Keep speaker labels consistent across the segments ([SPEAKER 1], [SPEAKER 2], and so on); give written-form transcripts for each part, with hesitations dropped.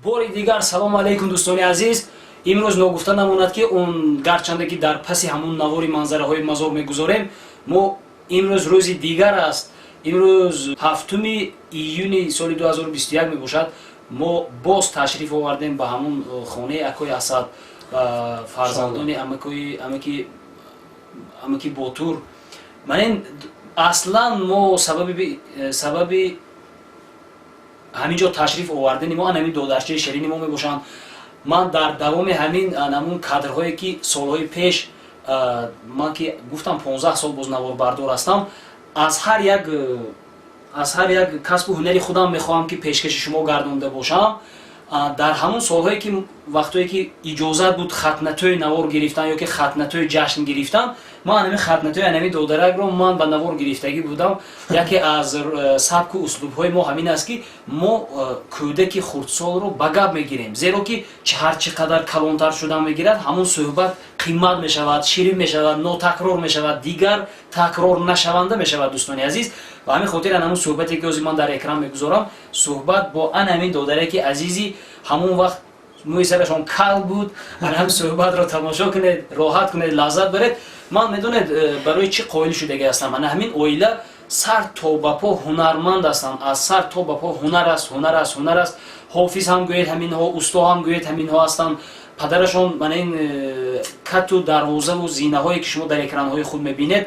[SPEAKER 1] باری دیگر سلام علیکم دوستان عزیز. امروز نگفته نماند که اون گرچنده که در پس همون نواری منظره های مزار میگذاریم، ما امروز روز دیگر است. امروز 7 ایون سال 2021 می باشد. ما باز تشریف آوردیم به همون خانه اکوی اسد فرزندان امکی باتور. من اصلا ما سبب همینجا تشریف آوردن ما همین دو درچه شیرین ما میباشند. من در دوام همون کادرهایی که سالهای پیش من که گفتم 15 سال باز نوار بردار هستم، از هر یک کسب و هنری خودم میخواهم که پیشکش شما گردونده باشم. در همون سالهایی که وقتی که اجازه بود ختنتوی نوار گرفتن یا که ختنتوی جشن گرفتن، من همین ختنتوی همین دودرک رو من به نوار گرفتگی بودم. یکی از سبک و اسلوب های ما همین است که ما کودک خردسال رو به گپ میگیریم، زیرا که هر چقدر کلانتر شدن میگیرد همون صحبت قیمت میشود، شیرین میشود، ناتکرار میشود، دیگر تکرار نشونده میشود. دوستان عزیز، و همین خاطر همون صحبتی که من در اکران میگذارم، صحبت با همین دودرک عزیزی همون وقت موی سرشون کل بود، هم صحبت رو تماشا کنید، راحت کنید، لذت برید. من میدونید برای چی قائل شدگی هستم؟ من همین اویله سر تا به پا هنرمند هستم. از سر تا به پا هنر است. حافظ هم گوید همین ها، устод هم گوید همین ها هستند. پدرشون من این کت و دروازه و زینه هایی که شما در اکران های خود میبینید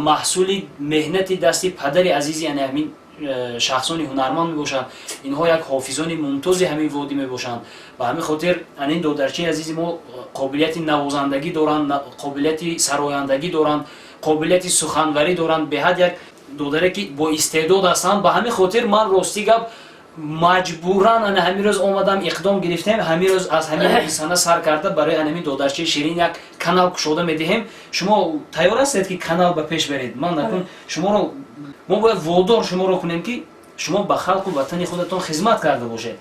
[SPEAKER 1] محصول مهنت دستی پدر عزیزی یعنی همین شخصانی هنرمند میباشند. اینها یک حافظان ممتاز همین وادی میباشند. و همین خاطر این دو درچه عزیزی ما قابلیت نوازندگی دارند، قابلیت سرایندگی دارند، قابلیت سخنوری دارند، به حد یک دودره که با استعداد هستند. به همین خاطر من راستی گپ مجبورا همین روز آمدم اقدام گرفتیم، همین روز از همین رسانه سر کرده برای همین دو درچه شیرین یک کانال گشوده میدهیم. شما تیار هستید که کانال به پیش برید؟ من نکن شما رو ما باید وادار شما رو کنیم که شما به خلق و وطن خودتون خدمت کرده باشید.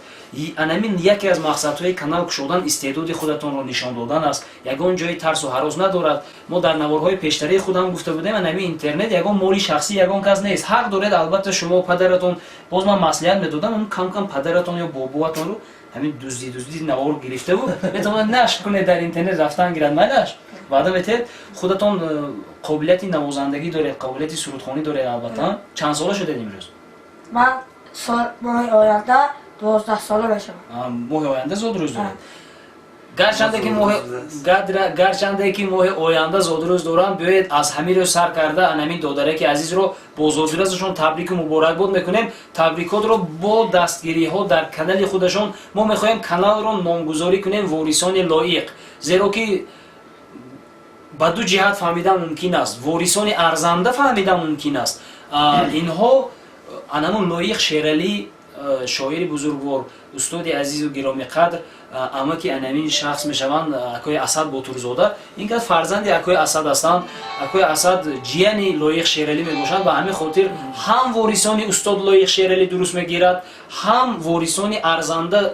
[SPEAKER 1] همین یکی از مقصدهای کانال گشودن استعداد خودتون رو نشان دادن است. یگان جای ترس و هراس ندارد. ما در نوارهای پیشتری خودم گفته بودیم همین اینترنت یگان مالی شخصی یگان کس نیست. حق دارید البته شما پدرتون، باز من مصلحت میدادم اون کم کم پدرتون یا باباتون رو همین دزدی نوار گرفته بود میتونید نشر کنید در اینترنت رفتن گیرد مالش. بعد میتید خودتون قابلیت نوازندگی دارید، قابلیت سرودخوانی دارید. البته چند ساله شده امروز؟
[SPEAKER 2] من ماه آینده 12 ساله میشم.
[SPEAKER 1] ماه آینده زود روز دارید. گرچنده که ماه آینده زود روز دارم، بیایید از همین رو سر کرده همین دودرک عزیز رو با زودروزشون تبریک و مبارکباد میکنیم. تبریکات رو با دستگیری ها در کانال خودشون ما میخوایم کانال رو نامگذاری کنیم وارثان لایق، زیرا که با دو جهت فهمیدن ممکن است، وارثان ارزنده فهمیدن ممکن است. اینها همون لایق شیرالی شاعر بزرگوار استاد عزیز و گرامی قدر اما که انمین شخص میشوند اکوی اسد باتورزاده، این که فرزند اکوی اسد هستند. اکوی اسد جیانی لایق شیرالی میباشند و همین خاطر هم وارثان استاد لایق شیرالی درست میگیرد، هم وارثان ارزنده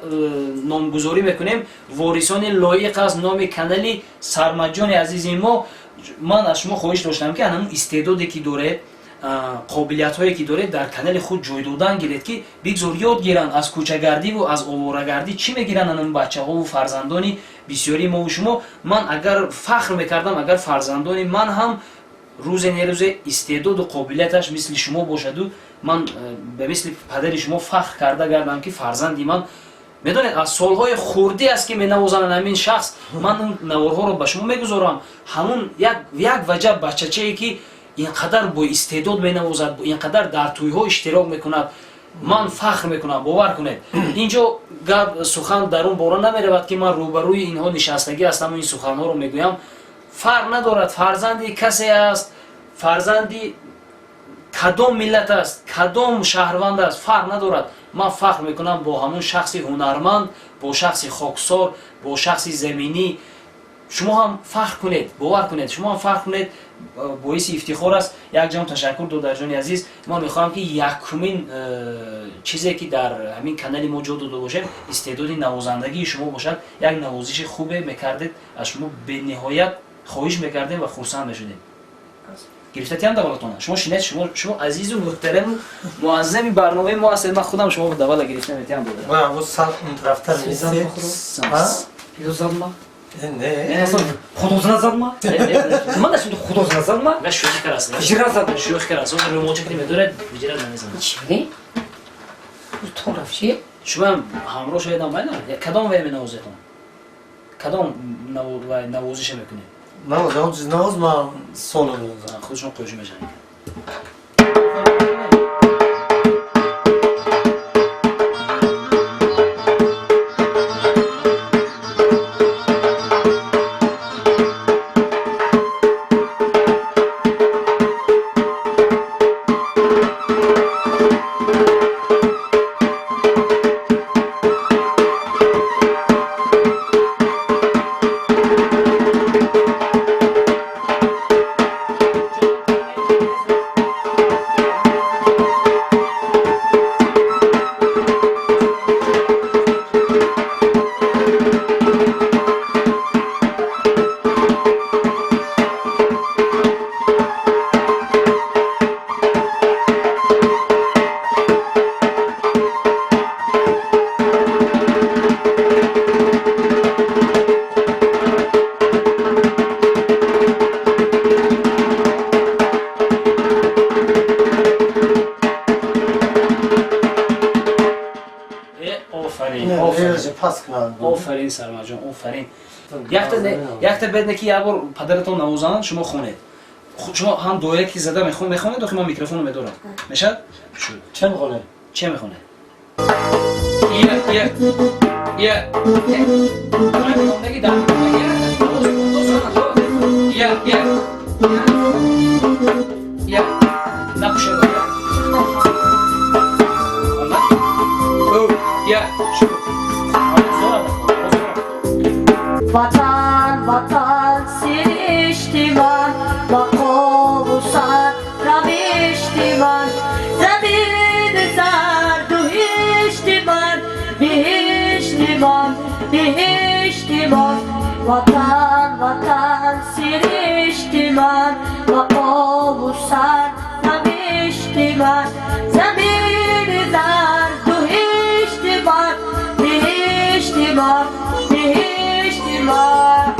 [SPEAKER 1] نامگذاری میکنیم. وارثان لایق از نام کانال سرمجان عزیز ما. من از شما خواهش داشتم که همون استعدادی که داره، قابلیت هایی که داره در کانال خود جای دادن گیرید که بگذار یاد گیرن از کوچه‌گردی و از آواره‌گردی چی میگیرن اون بچه‌ها و فرزندانی بسیاری ما و شما. من اگر فخر میکردم اگر فرزندانی من هم روز استعداد و قابلیتش مثل شما باشد و من به مثل پدر شما فخر کرده گردم که فرزندی من میدونید از سالهای خوردی است که می نوازن همین شخص. من اون نوارها رو به شما میگذارم. همون یک وجه بچه‌چه‌ای که اینقدر با استعداد مینوازد، اینقدر در توی‌ها اشتراک میکند، من فخر میکنم. باور کنید اینجا گپ سخن در اون باره نمیرود که من روبروی اینها نشستگی هستم و این سخنها رو میگویم. فرق ندارد فرزندی کسی است، فرزندی کدام ملت است، کدام شهروند است، فرق ندارد. من فخر میکنم با همون شخص هنرمند، با شخص خاکسار، با شخص زمینی. شما هم فخر کنید، باور کنید شما هم فخر کنید. باعث افتخار است. یک جام تشکر دودرجان عزیز. ما میخواهم که یکمین چیزی که در همین کانال ما جا داده باشیم استعداد نوازندگی شما باشد. یک نوازش خوبه میکردید، از شما به نهایت خواهش میکردیم و خرسند میشدیم. گرفتیم دولتونه شما شنید شما عزیز و محترم معظم برنامه ما هستید من خودم شما دولت گرفتم اتیام دادم
[SPEAKER 3] ما اون سال رفتار می‌سید
[SPEAKER 4] Yo zalma.
[SPEAKER 3] نه
[SPEAKER 4] Nasıl? Kuduzuna zalma. Ama da şimdi kuduzuna zalma.
[SPEAKER 1] و شوخی کراست
[SPEAKER 4] Jira zalma.
[SPEAKER 1] شوخی کراست اون رو موچه کنیم دوره بجرا نمیزنم
[SPEAKER 4] Çiğ. Bu taraf şey.
[SPEAKER 1] شما همراه شاید هم باید کدام وی می نوازتون کدام نوازش میکنید
[SPEAKER 3] نه اون چیز نواز ما سولو می‌زنم
[SPEAKER 1] خودشون قوشی میزنید آفرین سرمد جان آفرین یک تا بدونه که یک بار پدرتون نوازانند شما خونید شما هم دوره که زده میخونید داخل ما میکروفون رو میدارم میشد؟
[SPEAKER 3] چه میخونه؟
[SPEAKER 1] چه میخونه؟
[SPEAKER 2] Vatan vatan siriştiman Bakolusan raviştiman Zemin zardu hiştiman Bihiştiman bihiştiman Vatan vatan siriştiman Bakolusan raviştiman Zemin zardu hiştiman Bihiştiman bihiştiman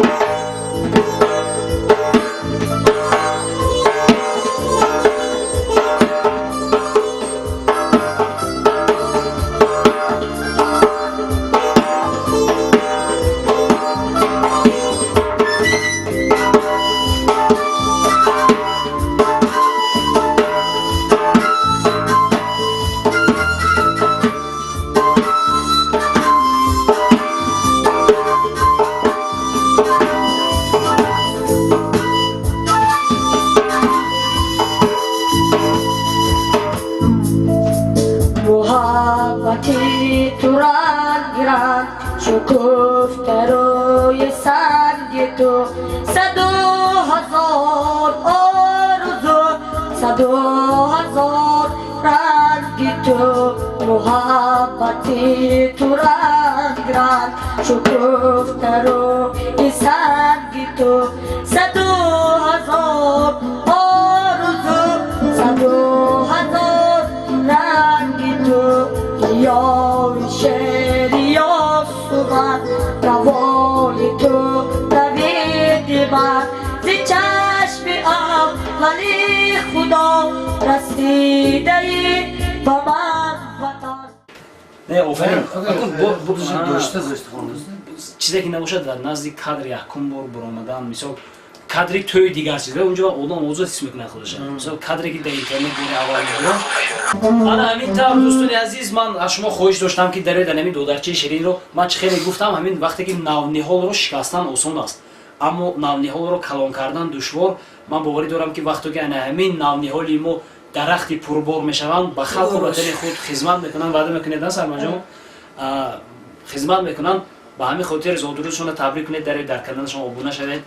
[SPEAKER 2] Muhabbati turan giran Şukufte roye sangi tu Sadu hazar arzu Sadu hazar rangi tu Muhabbati turan giran Şukufte roye sangi tu Sadu hazar arzu Sadu hazar rangi tu Yar şeri yasuman Ravoli tu Ravidi man Zi çeşmi ab Vali Khuda Raside-i Baman vatan
[SPEAKER 1] نه آفرین
[SPEAKER 3] будучи дошта застхонуз
[SPEAKER 1] چیزی که نباشد در نزدیک کادر یکم بار برآمدن مثلا کادری توی دیگر چیزه اونجا آدم موضوع اسم میکنه خودش مثلا کادری که در اینترنت میره اول میگیرم انا همین طور دوستان عزیز من از شما خواهش داشتم که در همین دودرچه شیرین رو من خیلی گفتم همین وقتی که نهال رو شکستن آسان است اما نهال رو کلان کردن دشوار من باوری دارم که وقتی که همین نهالی ما درختی پربار میشوند به خلق و وطن خود خدمت میکنن وعده میکنید نه سرمد جان خدمت میکنن به همین خاطر زادروزشون تبریک کنید در کانالشون ابونه شوید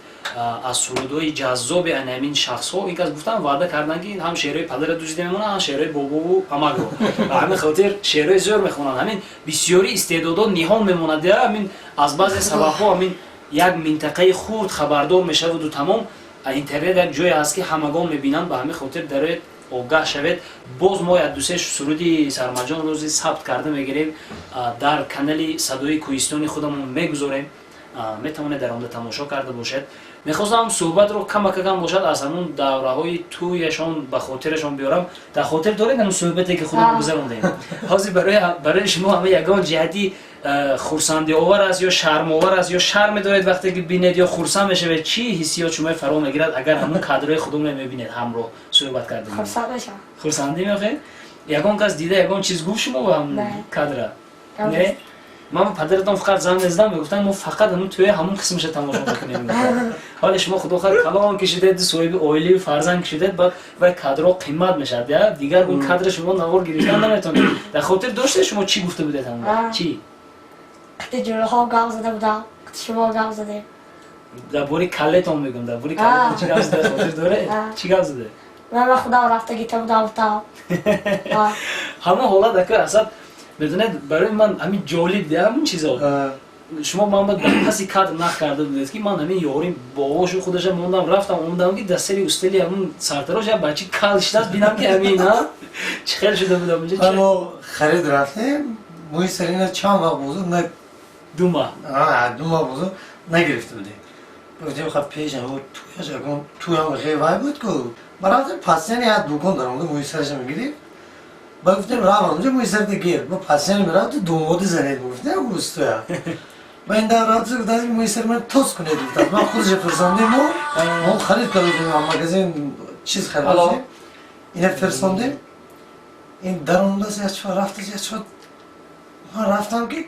[SPEAKER 1] از سرودهای جذاب همین شخص‌ها یک از گفتم وعده کردن که هم شعرهای پدر دوزیده میمونن هم شعرهای بابا و عمک رو به همین خاطر شعرهای زور میخونن همین بسیاری استعدادات نهان میموند در همین از بعضی سبب‌ها همین یک منطقه خود خبردار میشود و تمام اینترنت یک جایی هست که همگان میبینن به همین خاطر داره آگاه شود. باز ما یک دوسه سرودی سرمجان روزی ثبت کرده میگیریم در کانال صدای کوهستانی خودمون میگذاریم، میتونه در آن تماشا کرده باشد. میخواستم صحبت رو کم باشد از همون دوره های تویشان به خاطرشان بیارم. در خاطر دارید اون صحبتی که خودمون گذروندیم. حاضر برای شما همه یگان جهتی خرسندی آور است یا شرم آور است یا شرم دارید وقتی که بینید یا خرسند میشه، چی حسیات شما فرا میگیرد اگر همون کادرهای خودمون میبینید همراه صحبت کردیم؟
[SPEAKER 2] خرسند میشم.
[SPEAKER 1] خرسندی میخواید؟ یگان کس دیده یگان چیز گفت شما با هم کادر؟ نه. من پدرتون فقط زنگ زدم میگفتن ما فقط همون توی همون قسمش تماشا میکنیم. حالا شما خدا خیر کلام کشیدید، صاحب اویلی فرزند کشیدید، بعد و کادر قیمت میشد یا دیگر اون کادر شما نوار گرفتن نمیتونید. در خاطر داشته شما چی گفته بودید همون؟ چی؟
[SPEAKER 2] جلو ها گام زده بودم، شما گام زده.
[SPEAKER 1] در بوری کلتون میگم، در بوری کلتون چی گام زده خاطر داره؟ چی گام زده؟
[SPEAKER 2] من خدا رفته گیتم بودم.
[SPEAKER 1] همه حالا دکه اصلا بدونید برای من همین جالب دیدم همین چیزا. شما محمد کسی کار نخ کرده بودید که من همین یاری باهاش خودش موندم رفتم اومدم که دستری استلی همون سرتراش یا بچی کالش دست بینم که همین ها چه خیلی شده بودم اونجا.
[SPEAKER 3] ما خرید رفتیم موی سرینا چند وقت بزرگ نه
[SPEAKER 1] 2 ماه.
[SPEAKER 3] 2 ماه بزرگ نگرفته بودیم. گفتیم خب پیش هم تویش اگه توی هم غیبای بود که برای پاسنی ها دوکان دارم اونجا موی سرش میگیریم. با گفتیم راه اونجا موی سر دیگه با پاسنی میرم تو دومود زنید گفتیم گوستویا. با این در راه تو گفتم موی سر من توس کنید گفتم من خودش فرستادم ما خرید کردیم مغازه چیز خریدیم. این فرستادم این در اون دست چه رفته چه من رفتم که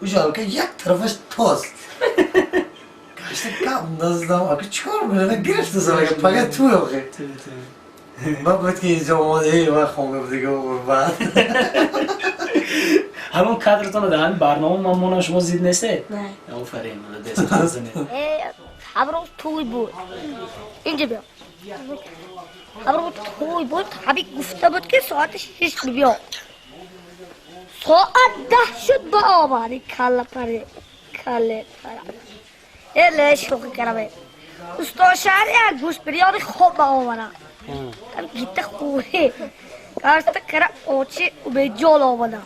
[SPEAKER 3] اونجا که یک طرفش توست. گشت کم نزدم اگه چیکار می‌کنه گرفته زره پگه تو آخه. من گفت که اینجا اومده و خونم دیگه بعد
[SPEAKER 1] همون کادرتون در همین برنامه من شما زید نیسته؟
[SPEAKER 2] نه.
[SPEAKER 1] آفرین من دست نزنه.
[SPEAKER 5] خبرو توی بود. اینجا بیا. خبرو توی بود. حبی گفته بود که ساعت 6 بیا. ساعت 10 شد با آماری کلا پره. ليش شوخي كرامي ustod شارع گوش بریاد خوب با آمانا گیت خوبه کارست کرا اوچی و به جول آمانا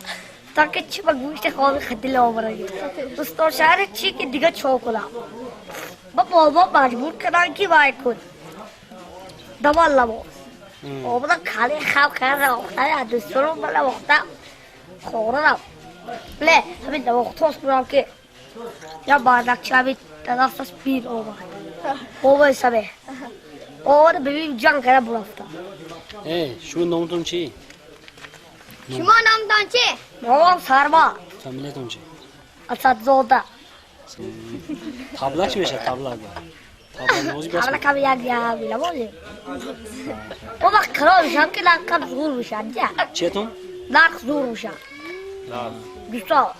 [SPEAKER 5] تاکه چی با گوشت خوابی خدیل آمانا ustod شارع چی که دیگه چوکلا با بابا مجبور کردن که وای کن دوال لبو آمانا خالی خواب کرده وقتا دوستورو بلا وقتا خوردم له همین دو وقتاش برام که یا باردک شبی دستش پیر آمد بابا سبه آره ببین جنگ کرده برافتا
[SPEAKER 1] شما نامتون چی؟
[SPEAKER 5] شما نامتون چی؟ نامم سرما
[SPEAKER 1] فامیلیتون چی؟
[SPEAKER 5] اسد زاده
[SPEAKER 1] تابلا چی میشه تابلا؟ تابلا نوزی بس
[SPEAKER 5] تابلا کمی یک یا بیلا بازی بابا خراب میشم که لنکم زور میشم
[SPEAKER 1] چیتون؟
[SPEAKER 5] لنک زور میشم دوستا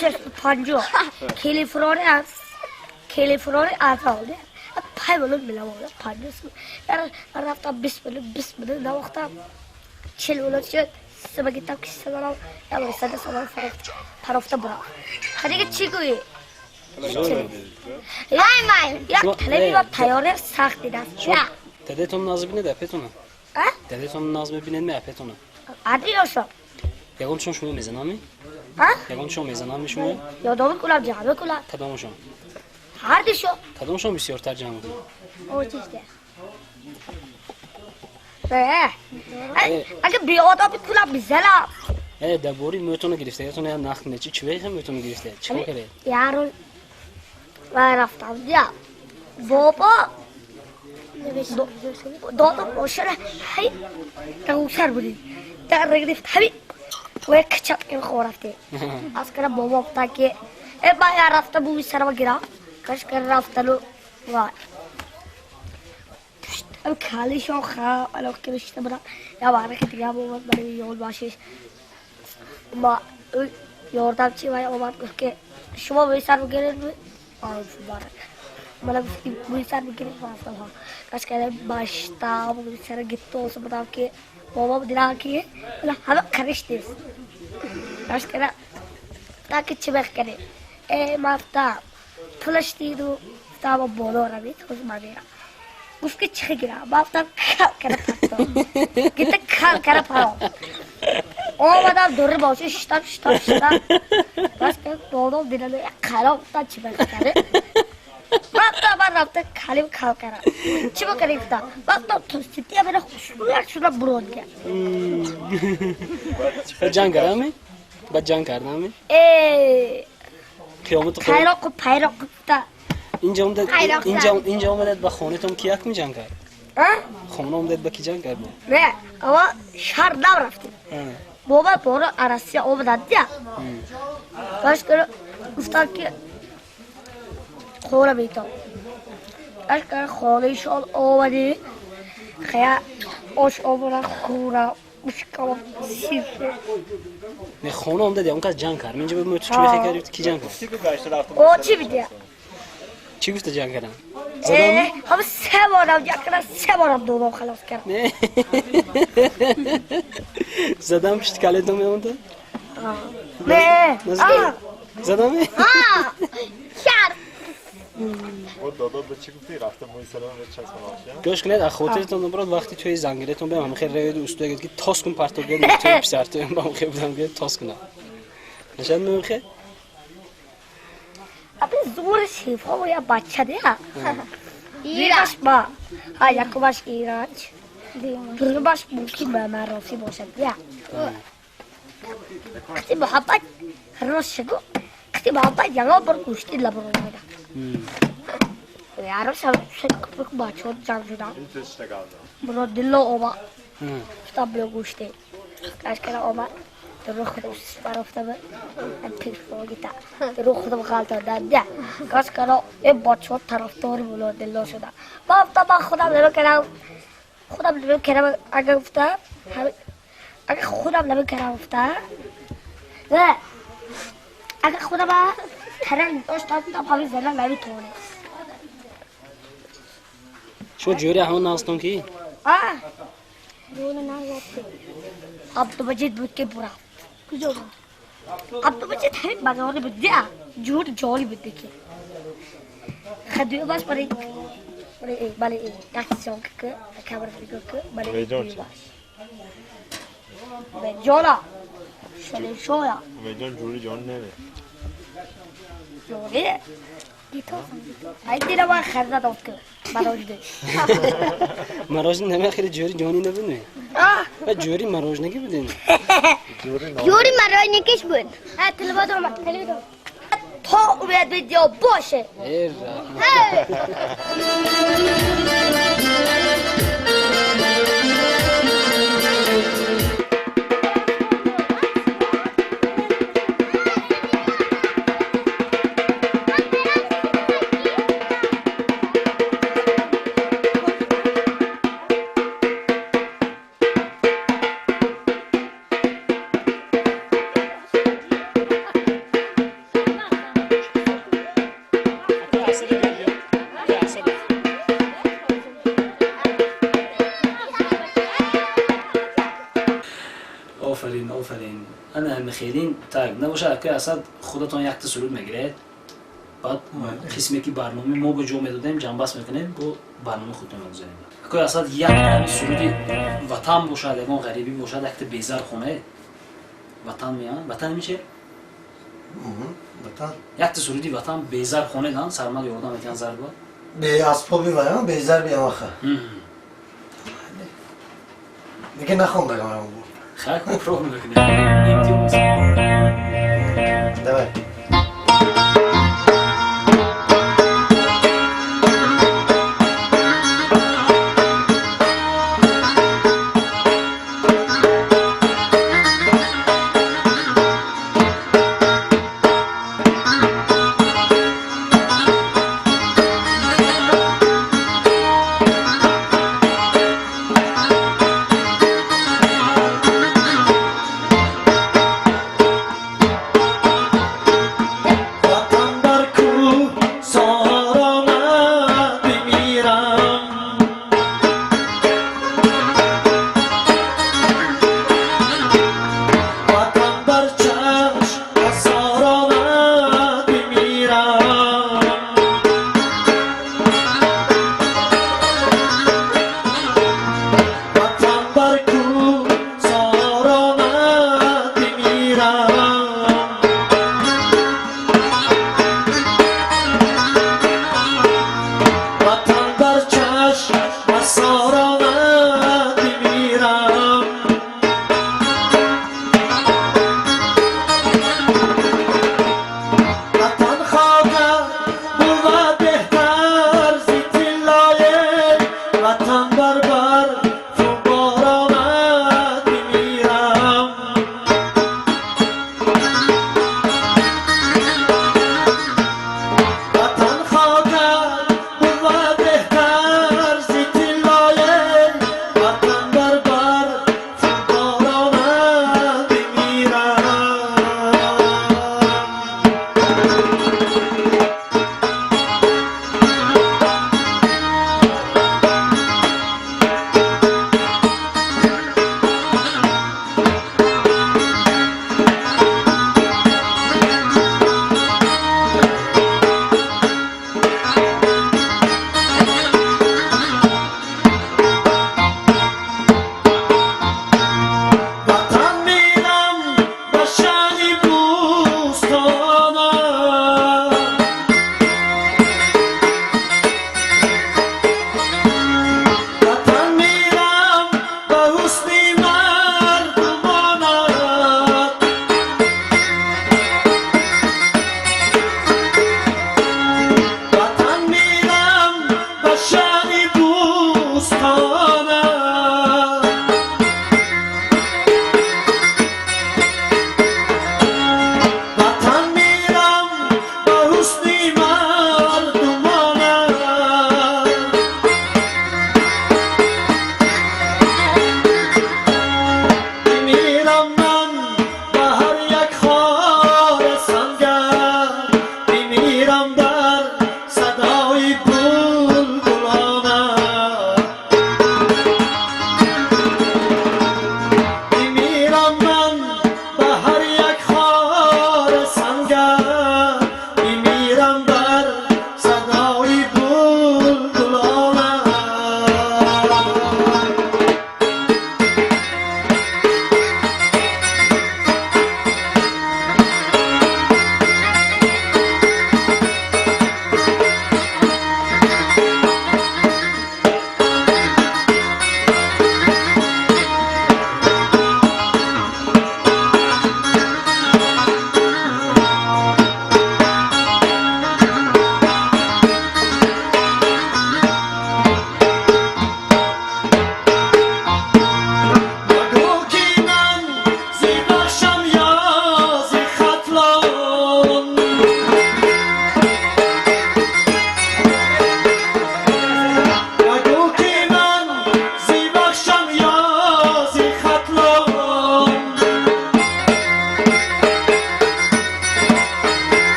[SPEAKER 5] 650 کلیفرانی آفاده پای بلند میلام پادیس یار رفتم 20 بلند نوختم 40 بلند شد سبگیتم که سلام یا وسط سلام فرافته برا خدیگه چی گویی یا تلویزیون با تیاره سخت دیدم
[SPEAKER 1] دادتون ناز بینه دپتونه دادتون ناز ببینید می اپتونه
[SPEAKER 5] عادیشم
[SPEAKER 1] یگانشون شما میزنامی؟ یگانشون میزنامی شما؟
[SPEAKER 5] یادم کلاب جعبه کلاب
[SPEAKER 1] کدامشون؟
[SPEAKER 5] هر دیشو
[SPEAKER 1] کدامشون بسیارتر جمع بود؟
[SPEAKER 5] او چیزه اگه بیاد آبی کلاب بزنم
[SPEAKER 1] دبوری میتونه گرفته یتون یا نخ نچی چی هم میتونه گرفته چیکار کرده؟
[SPEAKER 5] یارو وای رفتم یا بابا دادم باشره هی روسر بودی در گرفت هی و کچات که خورفته از کنه بابا تا که با یار رفته بوی سر و گرا کاش کر رفته لو وای ام خالی شو خا الو که رشته برا یا واره که دیگه بابا برای یول باشیش ما یوردم چی وای اومد که شما بوی سر و گرید آره مبارک मला बुईसार बिकने वास्ता था कस कहते बास्ता बुईसार गित्तो सब बताओ के बाबा दिला के मतलब हमें खरीदते कस कहता ताकि चिबक करे माफ्ता फलश्ती दो तावा बोलो रवि तो मानेगा گفت که چه گیرم بافتم کل پرتو گیت کل پرو آمدم دوره باشه شتم بس که دودم دیدم کلا افتاد چی بکنه من رفته کلیم کل کردم چی بکنی افتاد بافتم توسیتی هم بره خوشبویت شده برود کرد
[SPEAKER 6] جنگ کردمی؟ با جنگ کردمی؟ قیامت
[SPEAKER 5] پیراق افتاد
[SPEAKER 6] اینجا اومدید با خونتون کی یک می جنگ کرد؟ خونه اومدید با کی جنگ کرد؟
[SPEAKER 5] نه اما شهر نم رفتیم بابا برو عرصی آمدن دیا باش کرد گفتن که خونه بیتم باش کرد خونه شان آمدی خیلی آش آمدن خونه مشکل سیفه
[SPEAKER 6] نه خونه اومدید یا اون کس جنگ کرد اینجا بگم تو چی بخی کردی کی جنگ کرد؟
[SPEAKER 5] او چی بیدیا؟
[SPEAKER 6] چی گفته جنگ کردن؟
[SPEAKER 5] همه سه بارم جنگ کردن سه بارم دوم خلاص کردم
[SPEAKER 6] نه زدم پشت کلتون میمونده؟
[SPEAKER 5] نه
[SPEAKER 6] زدم؟
[SPEAKER 5] شرف
[SPEAKER 7] و دادا به چی گفتی رفته موی سلام به چسبان
[SPEAKER 6] گوش کنید از خاطرتون برات وقتی توی زنگیرتون بیام همه خیلی روید ustod گفت که تاس کن پرتو گرد توی پسر تو با هم خیلی بودم گفت تاس کنم نشان میخه
[SPEAKER 5] ابی زور شیفا و یا بچه دیا دیگرش با ها یک باش ایران دیگر باش ممکن به معروفی باشد دیا کتی محبت روز شگو کتی محبت یگا بر گوشتی لبرو میدم یارو شکل بچه ها جمع شدم برو دلو اوما شتاب گوشتی کاش کنه اوما رو خودم سپر افتاده من پیش فوقیتا رو خودم غلط داده کاش کنه این بچه ها طرفدار بلو دلو شده با خودم نمی کنم اگه افتاد اگه خودم نمی کنم افتاد نه اگه خودم ترین داشتم همین زنم نمیتونه
[SPEAKER 6] شو جوری همون ناستون کی؟
[SPEAKER 5] جوری نگفتی عبدالمجید بود که برا کجا بود؟ عبدالمجید همین مزاری بود دیا جوری جالی بود که خدوی باش برای این دستیان که کامر فکر که برای این باش به جالا شلی شویا
[SPEAKER 7] میدون جوری جان نمی
[SPEAKER 5] جوری دیتا ای دیلا با خرده داد که مراجده
[SPEAKER 6] مراجن نمی خیلی جوری جانی نبودن جوری مراجنگی بودن
[SPEAKER 5] جوری مراجنگیش بود تلویزیون تا اومد ویدیو باشه
[SPEAKER 1] آفرین انا میخیلین تاگ نباشه که اصلا خودتون یک تا سرود میگیرید بعد قسمی که برنامه ما به جو میدادیم جنبش میکنیم با برنامه خودتون میگذاریم که اصلا یک سرودی وطن باشد یکان غریبی باشد یک تا بیزار خونه وطن میان وطن میشه
[SPEAKER 3] وطن
[SPEAKER 1] یک تا سرودی وطن بیزار خونه دان سرمد یادم میتونن زرد بود
[SPEAKER 3] به اسبابی وایان بیزار بیام آخه دیگه نخوام بگم اون بود
[SPEAKER 1] خیلی خوب پروگرام میکنیم
[SPEAKER 3] دوای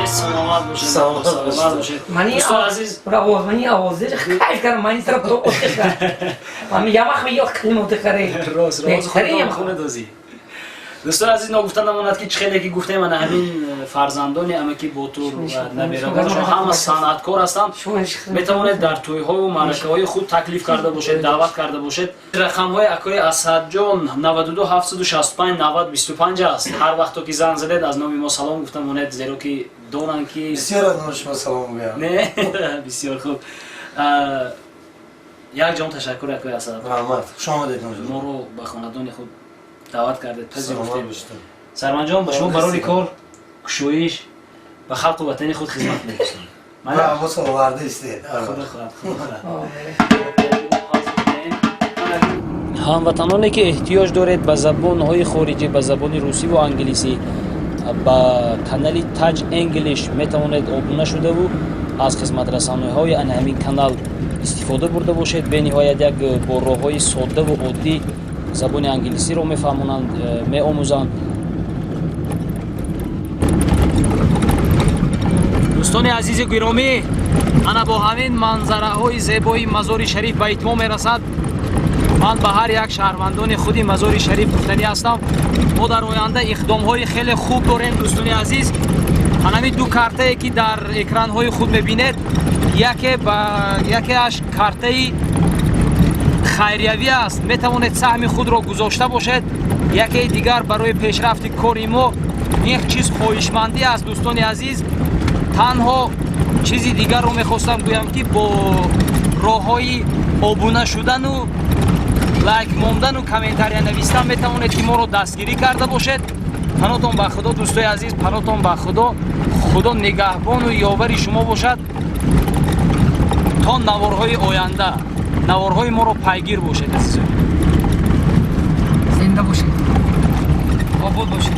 [SPEAKER 1] саломат бошед.
[SPEAKER 3] Саломат
[SPEAKER 1] Саломат бошед.
[SPEAKER 4] Мани
[SPEAKER 1] Дӯстон азиз,
[SPEAKER 4] браво, мани авозе кайф кардам, мани сара то отеша. Мами я вақт я калимот харе.
[SPEAKER 1] роз худам хона дозӣ. Дӯстон азиз, ногуфта намонад ки чӣ хеле ки гуфтем ана ҳамин фарзандони амаки Ботур ва набирагонашон ҳама санъаткор ҳастанд. метавонед дар тӯйҳою маъракаҳои худ таклиф карда бошед, даъват карда бошед. рақамҳои акои Асадҷон 92 765 90 25 аст. ҳар вақто ки занг задед аз номи мо салом гуфта монед, зеро ки донанд ки
[SPEAKER 3] бисёр аз номи шумо салом мегӯям.
[SPEAKER 1] не бисёр хуб. як ҷон ташаккур акои Асад.
[SPEAKER 3] раҳмат, хуш омадед ноҷон.
[SPEAKER 1] моро ба хонадони худ даъват кардед,
[SPEAKER 3] Саломат
[SPEAKER 1] пазируфтед.
[SPEAKER 3] бошед.
[SPEAKER 1] Сарванҷон, ба шумо барори кор, кушоиш ва халқу ватани худ хизмат мекунем.
[SPEAKER 3] Браво, соловарда истед.
[SPEAKER 1] Худо хоҳад, худо хоҳад. ҳамватаноне ки эҳтиёҷ доред ба забонҳои хориҷӣ, ба забони русӣ ва англисӣ, ба канали Taj English метавонед обуна шудаву аз хизматрасониҳои ана ҳамин канал истифода бурда бошед. бениҳоят як бо роҳҳои соддаву оддӣ забони англисиро мефаҳмонанд, меомӯзанд. дӯстони азизи гиромӣ, ана бо ҳамин манзараҳои зебои Мазори Шариф ба итмом мерасад. ман ба ҳар як шаҳрвандони худи Мазори Шариф гуфтанӣ ҳастам, мо дар оянда иқдомҳои хеле хуб дорем. дӯстони азиз, ҳанами ду картае ки дар экранҳои худ мебинед, якеаш картаи хайриявӣ аст, метавонед саҳми худро гузошта бошед. яке дигар барои пешрафти кори мо ин чиз хоҳишмандӣ аст. дӯстони азиз, танҳо чизи дигарро мехостам гӯям ки бо роҳҳои обуна шудану лайк мондану комментария навистан метавонед ки моро дастгирӣ карда бошед. панотон ба худо дӯстои азиз, панотон ба худо. худо нигаҳбону ёвари шумо бошад то наворҳои оянда, наворҳои моро пайгир бошед азизон.
[SPEAKER 4] Зинда бошед. Обод бошед.